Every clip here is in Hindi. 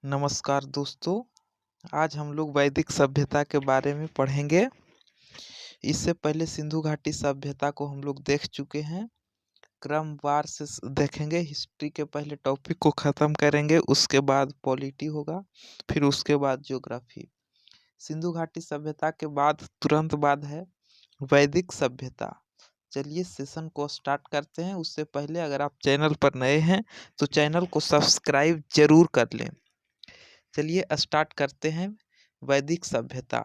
नमस्कार दोस्तों, आज हम लोग वैदिक सभ्यता के बारे में पढ़ेंगे। इससे पहले सिंधु घाटी सभ्यता को हम लोग देख चुके हैं। क्रमवार से देखेंगे। हिस्ट्री के पहले टॉपिक को ख़त्म करेंगे, उसके बाद पॉलिटी होगा, फिर उसके बाद ज्योग्राफी। सिंधु घाटी सभ्यता के बाद तुरंत बाद है वैदिक सभ्यता। चलिए सेशन को स्टार्ट करते हैं। उससे पहले अगर आप चैनल पर नए हैं तो चैनल को सब्सक्राइब जरूर कर लें। चलिए स्टार्ट करते हैं। वैदिक सभ्यता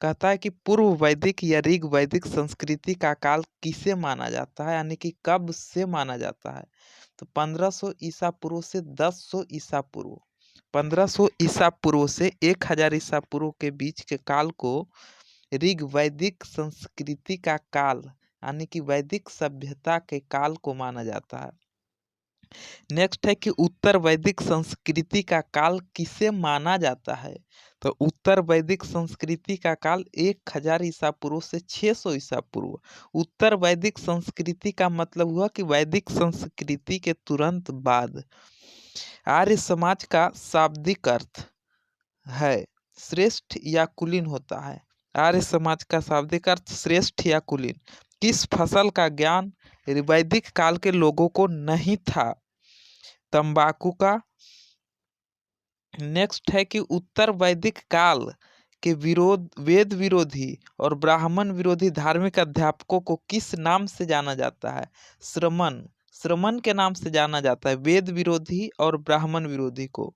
कहता है कि पूर्व वैदिक या ऋग वैदिक संस्कृति का काल किसे माना जाता है, यानी कि कब से माना जाता है। तो 1500 ईसा पूर्व से 1000 ईसा पूर्व, 1500 ईसा पूर्व से 1000 ईसा पूर्व के बीच के काल को ऋग वैदिक संस्कृति का काल यानी कि वैदिक सभ्यता के काल को माना जाता है। नेक्स्ट है कि उत्तर वैदिक संस्कृति का काल किसे माना जाता है। तो उत्तर वैदिक संस्कृति का काल 1000 ईसा पूर्व से 600 ईसा पूर्व। उत्तर वैदिक संस्कृति का मतलब हुआ कि वैदिक संस्कृति के तुरंत बाद। आर्य समाज का शाब्दिक अर्थ है श्रेष्ठ या कुलीन होता है। आर्य समाज का शाब्दिक अर्थ श्रेष्ठ या कुलीन। किस फसल का ज्ञान वैदिक काल के लोगों को नहीं था। तंबाकू का। नेक्स्ट है कि उत्तर वैदिक काल के वेद विरोधी और ब्राह्मण विरोधी धार्मिक अध्यापकों को किस नाम से जाना जाता है। श्रमण। श्रमण के नाम से जाना जाता है वेद विरोधी और ब्राह्मण विरोधी को।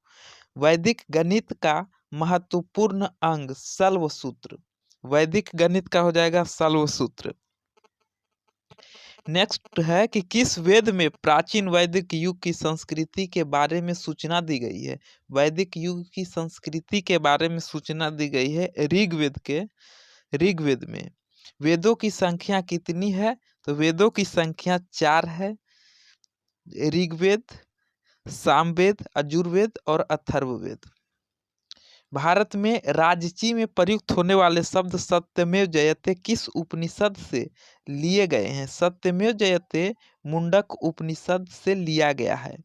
वैदिक गणित का महत्वपूर्ण अंग शल्व सूत्र। वैदिक गणित का हो जाएगा शल्व सूत्र। नेक्स्ट है कि किस वेद में प्राचीन वैदिक युग की संस्कृति के बारे में सूचना दी गई है। वैदिक युग की संस्कृति के बारे में सूचना दी गई है ऋग्वेद में। वेदों की संख्या कितनी है। तो वेदों की संख्या 4 है। ऋग्वेद, सामवेद, यजुर्वेद और अथर्ववेद। भारत में राजची में प्रयुक्त होने वाले शब्द सत्यमेव जयते किस उपनिषद से लिए गए हैं। सत्यमेव जयते मुंडक उपनिषद से लिया गया है।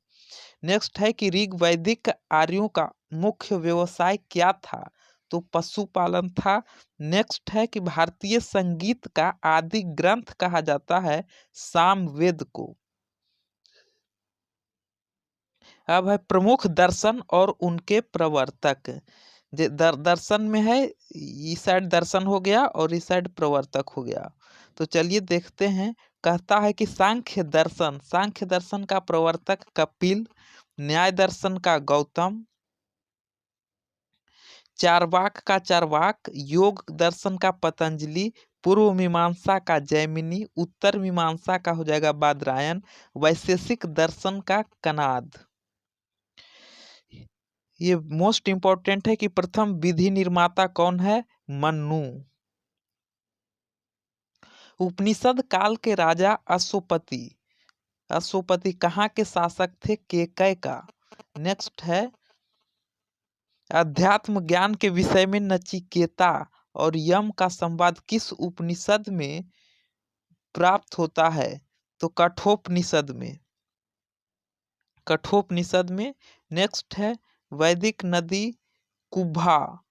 नेक्स्ट है कि ऋग वैदिक आर्यों का मुख्य व्यवसाय क्या था। तो पशुपालन था। नेक्स्ट है कि भारतीय संगीत का आदि ग्रंथ कहा जाता है सामवेद को। अब है प्रमुख दर्शन और उनके प्रवर्तक। दर्शन में है, इस साइड दर्शन हो गया और इस साइड प्रवर्तक हो गया। तो चलिए देखते हैं। कहता है कि सांख्य दर्शन का प्रवर्तक कपिल, न्याय दर्शन का गौतम, चारवाक का चारवाक, योग दर्शन का पतंजलि, पूर्व मीमांसा का जैमिनी, उत्तर मीमांसा का हो जाएगा बादरायन, वैशेषिक दर्शन का कनाद। ये मोस्ट इंपॉर्टेंट है कि प्रथम विधि निर्माता कौन है। मन्नु। उपनिषद काल के राजा अश्वपति कहाँ के शासक थे। केकय का। नेक्स्ट है अध्यात्म ज्ञान के विषय में नचिकेता और यम का संवाद किस उपनिषद में प्राप्त होता है। तो कठोपनिषद में। नेक्स्ट है वैदिक नदी कुब्भा,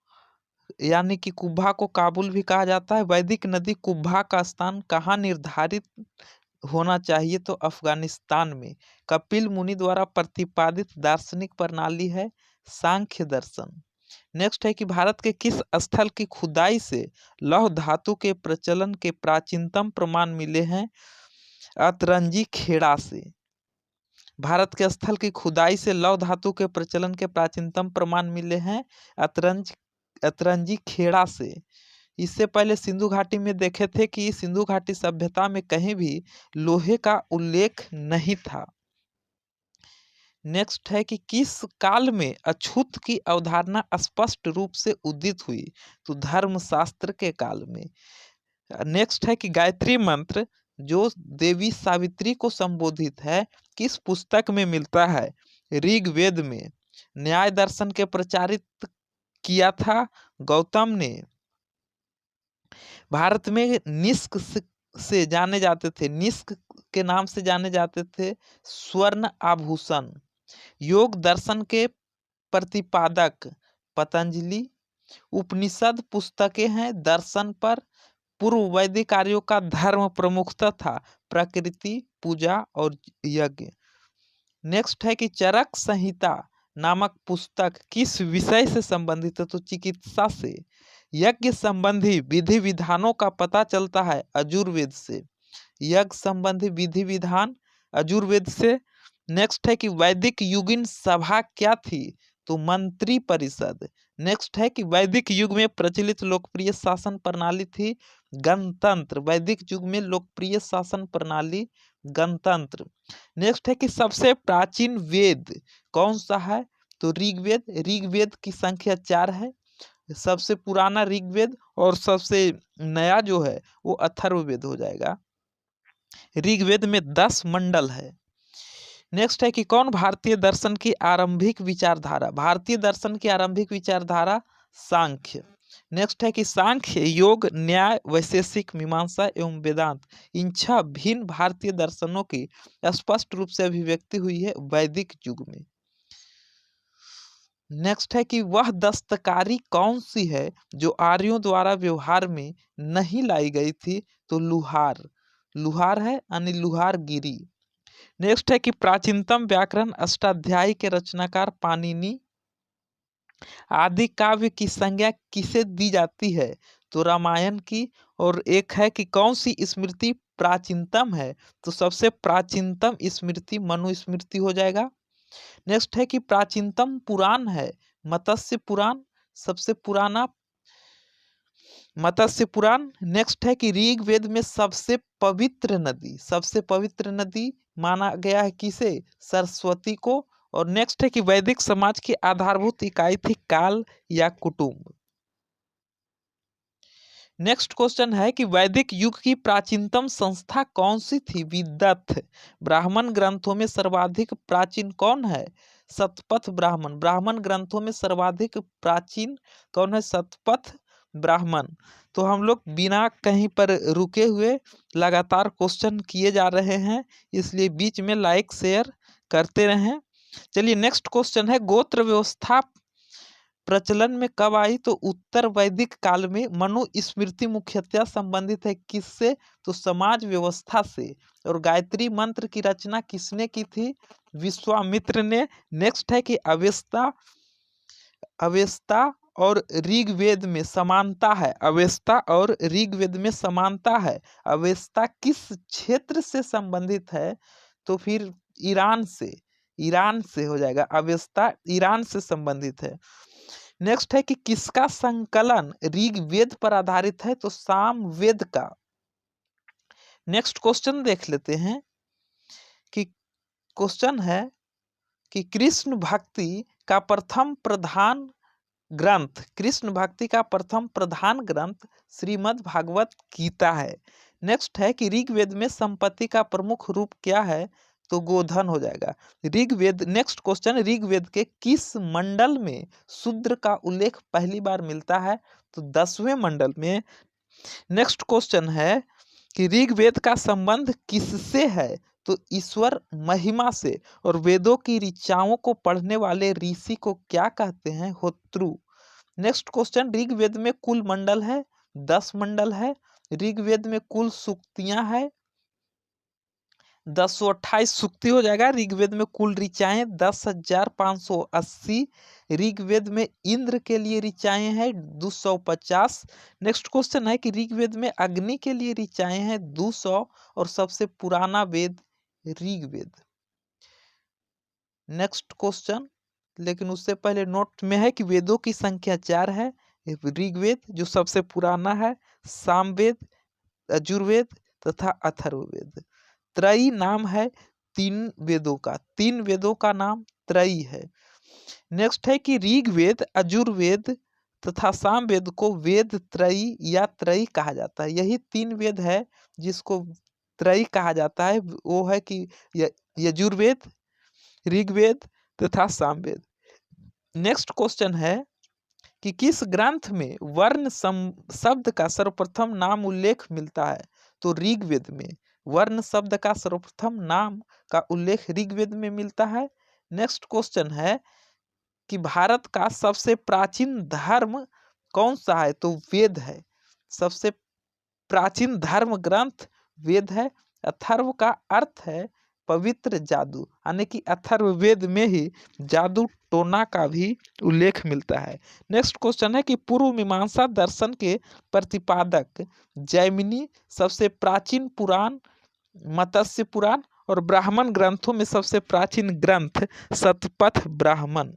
यानी कि कुब्भा को काबुल भी कहा जाता है। वैदिक नदी कुब्भा का स्थान कहाँ निर्धारित होना चाहिए। तो अफगानिस्तान में। कपिल मुनि द्वारा प्रतिपादित दार्शनिक प्रणाली है सांख्य दर्शन। नेक्स्ट है कि भारत के किस स्थल की खुदाई से लौह धातु के प्रचलन के प्राचीनतम प्रमाण मिले हैं। अतरंजी खेड़ा से। भारत के स्थल की खुदाई से लौह धातु के प्रचलन के प्राचीनतम प्रमाण मिले हैं अतरंजी खेड़ा से। इससे पहले सिंधु घाटी में देखे थे कि सिंधु घाटी सभ्यता में कहीं भी लोहे का उल्लेख नहीं था। नेक्स्ट है कि किस काल में अछूत की अवधारणा स्पष्ट रूप से उदित हुई। तो धर्मशास्त्र के काल में। नेक्स्ट है कि गायत्री मंत्र जो देवी सावित्री को संबोधित है किस पुस्तक में मिलता है। ऋग्वेद में। न्याय दर्शन के प्रचारित किया था गौतम ने। भारत में निष्क से जाने जाते थे, निष्क के नाम से जाने जाते थे स्वर्ण आभूषण। योग दर्शन के प्रतिपादक पतंजलि। उपनिषद पुस्तकें हैं दर्शन पर। पूर्व वैदिक कार्यों का धर्म प्रमुखता था प्रकृति, पूजा और यज्ञ। नेक्स्ट है कि चरक संहिता नामक पुस्तक किस विषय से संबंधित है? तो चिकित्सा से। यज्ञ संबंधी विधि विधानों का पता चलता है अजुर्वेद से। यज्ञ संबंधी विधि विधान अजुर्वेद से। नेक्स्ट है कि वैदिक युगीन सभा क्या थी? तो मंत्री परिषद। नेक्स्ट है कि वैदिक युग में प्रचलित लोकप्रिय शासन प्रणाली थी गणतंत्र। वैदिक युग में लोकप्रिय शासन प्रणाली गणतंत्र। नेक्स्ट है कि सबसे प्राचीन वेद कौन सा है? तो ऋग्वेद। ऋग्वेद की संख्या 4 है। सबसे पुराना ऋग्वेद और सबसे नया जो है वो अथर्ववेद हो जाएगा। ऋग्वेद में 10 मंडल है। नेक्स्ट है कि कौन भारतीय दर्शन की आरंभिक विचारधारा? भारतीय दर्शन की आरंभिक विचारधारा सांख्य। नेक्स्ट है कि सांख्य, योग, न्याय, वैशेषिक, मीमांसा एवं वेदांत इन 6 भिन्न भारतीय दर्शनों की स्पष्ट रूप से अभिव्यक्ति हुई है वैदिक युग में। नेक्स्ट है कि वह दस्तकारी कौन सी है जो आर्यों द्वारा व्यवहार में नहीं लाई गई थी? तो लुहार। लुहार है यानी लुहार गिरी। नेक्स्ट है कि प्राचीनतम व्याकरण अष्टाध्यायी के रचनाकार पाणिनि। आदि काव्य की संज्ञा किसे दी जाती है? तो रामायण की। और एक है कि कौन सी स्मृति प्राचीनतम है? तो सबसे प्राचीनतम स्मृति मनुस्मृति हो जाएगा। नेक्स्ट है कि प्राचीनतम पुराण है मत्स्य पुराण, सबसे पुराना मत्स्य पुराण। नेक्स्ट है कि ऋग्वेद में सबसे पवित्र नदी माना गया है किसे? सरस्वती को। और नेक्स्ट है कि वैदिक समाज की आधारभूत इकाई थी काल या कुटुंब। नेक्स्ट क्वेश्चन है कि वैदिक युग की प्राचीनतम संस्था कौन सी थी? विदथ। ब्राह्मण ग्रंथों में सर्वाधिक प्राचीन कौन है? शतपथ ब्राह्मण। ब्राह्मण ग्रंथों में सर्वाधिक प्राचीन कौन है? शतपथ ब्राह्मण। तो हम लोग बिना कहीं पर रुके हुए लगातार क्वेश्चन किए जा रहे हैं, इसलिए बीच में लाइक शेयर करते रहें। चलिए नेक्स्ट क्वेश्चन है गोत्र व्यवस्था प्रचलन में कब आई? तो उत्तर वैदिक काल में। मनुस्मृति मुख्यतः संबंधित है किससे? तो समाज व्यवस्था से। और गायत्री मंत्र की रचना किसने की थी? विश्वामित्र ने। नेक्स्ट है कि अवेस्ता अवेस्ता और ऋग्वेद में समानता है। अवेस्ता और ऋग्वेद में समानता है। अवेस्ता किस क्षेत्र से संबंधित है? तो फिर ईरान से हो जाएगा। अवेस्ता ईरान से संबंधित है। नेक्स्ट है कि किसका संकलन ऋग्वेद पर आधारित है? तो सामवेद का। नेक्स्ट क्वेश्चन देख लेते हैं कि क्वेश्चन है कि कृष्ण भक्ति का प्रथम प्रधान ग्रंथ श्रीमद् भागवत गीता है। नेक्स्ट है कि ऋग्वेद में संपत्ति का प्रमुख रूप क्या है? तो गोधन हो जाएगा। ऋग्वेद। नेक्स्ट क्वेश्चन, ऋग्वेद के किस मंडल में शूद्र का उल्लेख पहली बार मिलता है? तो 10वें मंडल में। नेक्स्ट क्वेश्चन है कि ऋग्वेद का संबंध किससे है? तो ईश्वर महिमा से। और वेदों की ऋचाओं को पढ़ने वाले ऋषि को क्या कहते हैं? होत्रु। नेक्स्ट क्वेश्चन, ऋग्वेद में कुल मंडल है 10 मंडल है। ऋग्वेद में कुल सूक्तियां है 1028 सूक्ति हो जाएगा। ऋग्वेद में कुल ऋचाएं 10,580। ऋग्वेद में इंद्र के लिए ऋचाएं हैं 250। नेक्स्ट क्वेश्चन है कि ऋग्वेद में अग्नि के लिए ऋचाएं हैं 200। और सबसे पुराना वेद ऋग्वेद। नेक्स्ट क्वेश्चन, लेकिन उससे पहले नोट में है कि वेदों की संख्या 4 है। ऋग्वेद जो सबसे पुराना है, सामवेद, यजुर्वेद तथा अथर्ववेद। त्रयी नाम है 3 वेदों का नाम त्रयी है। नेक्स्ट है कि ऋग्वेद, यजुर्वेद तथा सामवेद को वेद त्रयी या त्रयी कहा जाता है। यही 3 वेद है जिसको त्रयी कहा जाता है। वो है कि यजुर्वेद, ऋग्वेद तथा सामवेद। नेक्स्ट क्वेश्चन है कि किस ग्रंथ में वर्ण शब्द का सर्वप्रथम नाम उल्लेख मिलता है? तो ऋग्वेद में। वर्ण शब्द का सर्वप्रथम नाम का उल्लेख ऋग्वेद में मिलता है। नेक्स्ट क्वेश्चन है कि भारत का सबसे प्राचीन धर्म कौन सा है, तो वेद है। सबसे प्राचीन धर्म ग्रंथ वेद है। अथर्व का अर्थ है पवित्र जादू, यानी कि अथर्ववेद में ही जादू टोना का भी उल्लेख मिलता है। नेक्स्ट क्वेश्चन है कि पूर्व मीमांसा दर्शन के प्रतिपादक जैमिनी सबसे प्राचीन पुराण मत्स्य पुराण और ब्राह्मण ग्रंथों में सबसे प्राचीन ग्रंथ शतपथ ब्राह्मण।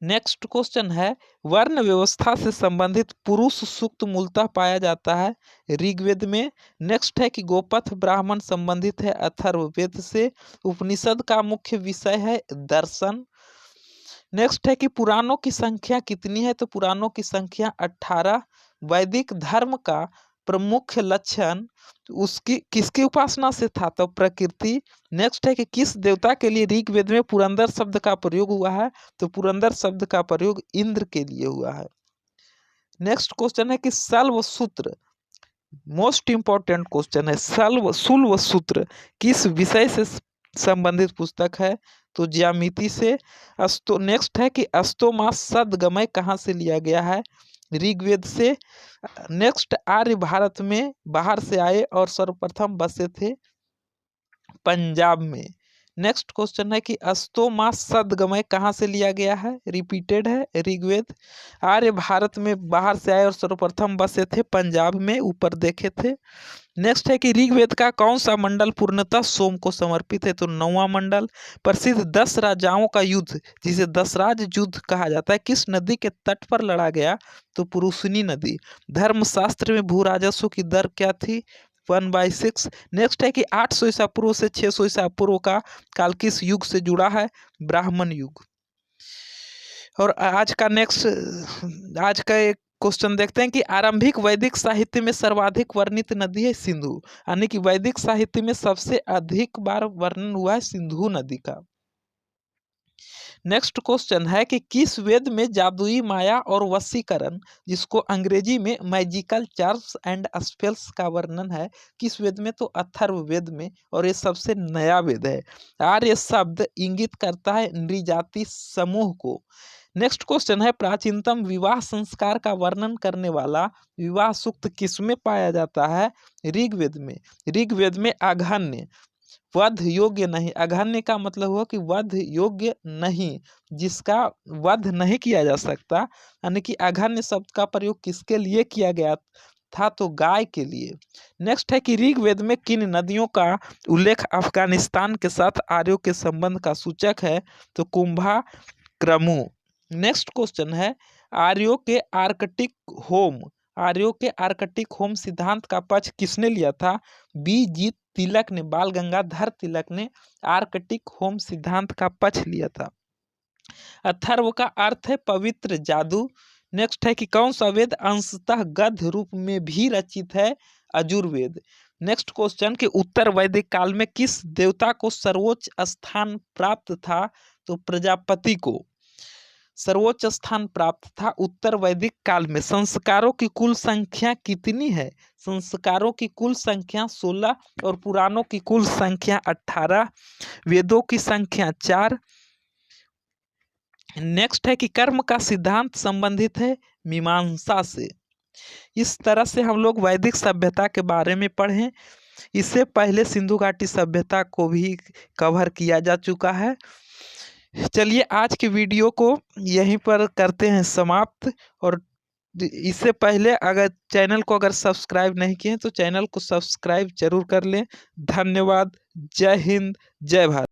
नेक्स्ट क्वेश्चन है वर्ण व्यवस्था से संबंधित पुरुष सूक्त मूलतः पाया जाता है ऋग्वेद में। नेक्स्ट है कि गोपथ ब्राह्मण संबंधित है अथर्ववेद से। उपनिषद का मुख्य विषय है दर्शन। नेक्स्ट है कि पुराणों की संख्या कितनी है, तो पुराणों की संख्या 18। वैदिक धर्म का प्रमुख लक्षण उसकी किसकी उपासना से था, तो प्रकृति। नेक्स्ट है कि किस देवता के लिए ऋग्वेद में पुरंदर शब्द का प्रयोग हुआ है, तो पुरंदर शब्द का प्रयोग इंद्र के लिए हुआ है। नेक्स्ट क्वेश्चन है कि शल्व सूत्र, मोस्ट इंपॉर्टेंट क्वेश्चन है, शल्व सूत्र किस विषय से संबंधित पुस्तक है, तो ज्यामिति से। नेक्स्ट है कि अस्तोमा सदगमय कहाँ से लिया गया है, ऋग्वेद से। नेक्स्ट आर्य भारत में बाहर से आए और सर्वप्रथम बसे थे पंजाब में। नेक्स्ट क्वेश्चन है कि अस्तोमा सदगमय कहाँ से लिया गया है, रिपीटेड है ऋग्वेद। आर्य भारत में बाहर से आए और सर्वप्रथम बसे थे पंजाब में, ऊपर देखे थे। नेक्स्ट है कि ऋग्वेद का कौन सा मंडल पूर्णतः सोम को समर्पित है, तो 9वां मंडल। प्रसिद्ध 10 राजाओं का युद्ध जिसे दशराज युद्ध कहा जाता है किस नदी के तट पर लड़ा गया, तो पुरुषनी नदी। धर्मशास्त्र में भू राजस्व की दर क्या थी, 1/6। नेक्स्ट है कि 800 ईसा पूर्व से 600 ईसा पूर्व का काल किस युग से जुड़ा है, ब्राह्मण युग। और आज का एक क्वेश्चन देखते हैं कि आरंभिक वैदिक साहित्य में सर्वाधिक वर्णित नदी है सिंधु, यानी कि वैदिक साहित्य में सबसे अधिक बार वर्णन हुआ है सिंधु नदी का। नेक्स्ट क्वेश्चन है कि किस वेद में जादुई माया और वशीकरण जिसको अंग्रेजी में मैजिकल चार्म्स एंड स्पेल्स का वर्णन है, किस वेद में, तो अथर्ववेद में, और ये सबसे नया वेद है। आर्य शब्द इंगित करता है नृजाति समूह को। नेक्स्ट क्वेश्चन है प्राचीनतम विवाह संस्कार का वर्णन करने वाला विवाह सूक्त किसमें पाया जाता है, ऋग्वेद में। ऋग्वेद में अघन्य, वध योग्य नहीं, अघन्य का मतलब हुआ कि वध योग्य नहीं, जिसका वध नहीं किया जा सकता, यानी कि अघन्य शब्द का प्रयोग किसके लिए किया गया था, तो गाय के लिए। नेक्स्ट है कि ऋग्वेद में किन नदियों का उल्लेख अफगानिस्तान के साथ आर्यों के संबंध का सूचक है, तो कुंभा क्रमु। नेक्स्ट क्वेश्चन है आर्यों के आर्कटिक होम सिद्धांत का पक्ष किसने लिया था, बी.जी. तिलक ने, बाल गंगाधर तिलक ने आर्कटिक होम सिद्धांत का पक्ष लिया था। अथर्व का अर्थ है पवित्र जादू। नेक्स्ट है कि कौन सा वेद अंशतः गद्य रूप में भी रचित है, अजुर्वेद। नेक्स्ट क्वेश्चन कि उत्तर वैदिक काल में किस देवता को सर्वोच्च स्थान प्राप्त था, तो प्रजापति को सर्वोच्च स्थान प्राप्त था उत्तर वैदिक काल में। संस्कारों की कुल संख्या कितनी है, संस्कारों की कुल संख्या 16 और पुराणों की कुल संख्या 18, वेदों की संख्या 4। नेक्स्ट है कि कर्म का सिद्धांत संबंधित है मीमांसा से। इस तरह से हम लोग वैदिक सभ्यता के बारे में पढ़ें। इससे पहले सिंधु घाटी सभ्यता को भी कवर किया जा चुका है। चलिए आज की वीडियो को यहीं पर करते हैं समाप्त। और इससे पहले अगर चैनल को सब्सक्राइब नहीं किए तो चैनल को सब्सक्राइब जरूर कर लें। धन्यवाद। जय हिंद, जय भारत।